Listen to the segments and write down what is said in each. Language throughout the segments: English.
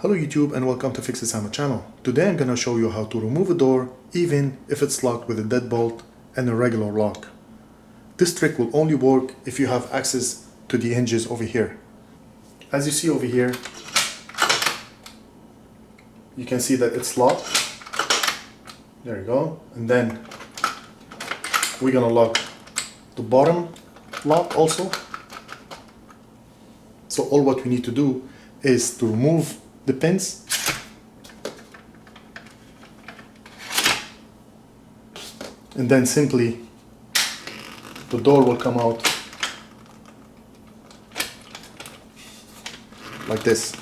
Hello YouTube and welcome to fixitsamo channel. Today I'm gonna show you how to remove a door even if it's locked with a deadbolt and a regular lock. This trick will only work if you have access to the hinges over here. As you see over here, you can see that it's locked. There you go. And then we're gonna lock the bottom lock also. So all what we need to do is to remove the pins and then simply the door will come out like this.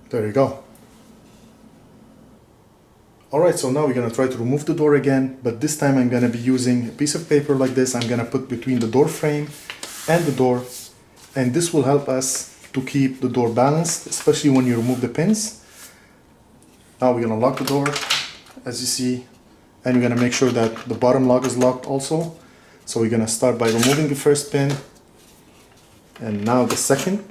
There you go. Alright, so now we're going to try to remove the door again, but this time I'm going to be using a piece of paper like this. I'm going to put between the door frame and the door, and this will help us to keep the door balanced, especially when you remove the pins. Now we're going to lock the door, as you see, and we're going to make sure that the bottom lock is locked also. So we're going to start by removing the first pin, and now the second.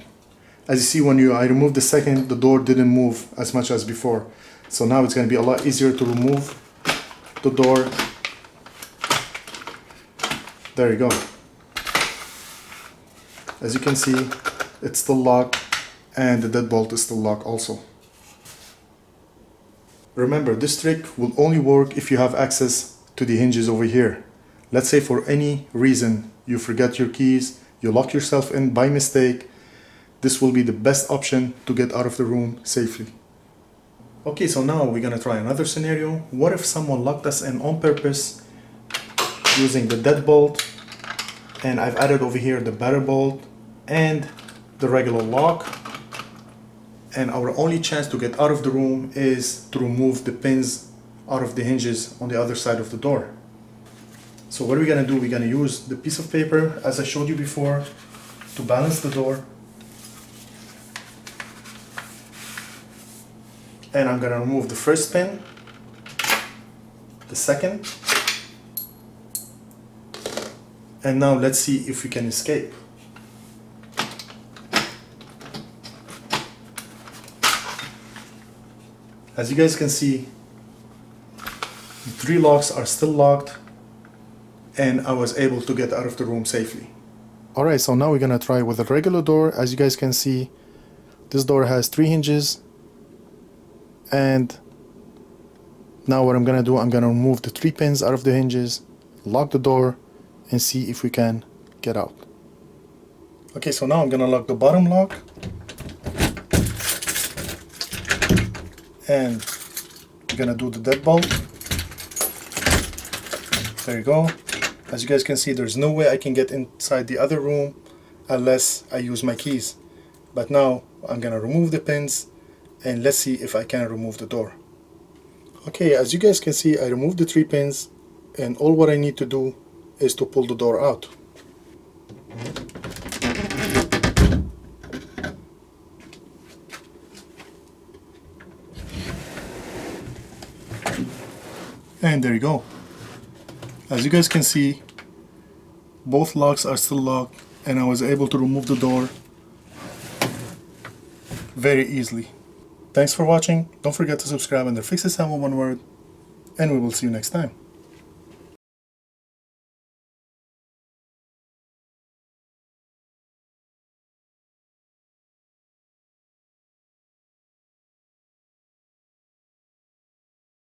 As you see, when I removed the second, the door didn't move as much as before. So now it's going to be a lot easier to remove the door. There you go. As you can see, it's still locked and the deadbolt is still locked also. Remember, this trick will only work if you have access to the hinges over here. Let's say for any reason you forget your keys, you lock yourself in by mistake. This will be the best option to get out of the room safely. Okay, so now we're gonna try another scenario. What if someone locked us in on purpose using the deadbolt, and I've added over here the barrel bolt and the regular lock, and our only chance to get out of the room is to remove the pins out of the hinges on the other side of the door. So what are we gonna do? We're gonna use the piece of paper, as I showed you before, to balance the door. And I'm going to remove the first pin, the second, and now let's see if we can escape. As you guys can see, the three locks are still locked and I was able to get out of the room safely. Alright, so now we're going to try with a regular door. As you guys can see, this door has 3 hinges. And now what I'm gonna do, I'm gonna remove the 3 pins out of the hinges, lock the door, and see if we can get out. Okay, so now I'm gonna lock the bottom lock, and I'm gonna do the deadbolt. There you go. As you guys can see, there's no way I can get inside the other room unless I use my keys. But now I'm gonna remove the pins, and let's see if I can remove the door. Okay, as you guys can see, I removed the 3 pins, and all what I need to do is to pull the door out. And there you go. As you guys can see, both locks are still locked, and I was able to remove the door very easily. Thanks for watching. Don't forget to subscribe under fixitsamo one word, and we will see you next time.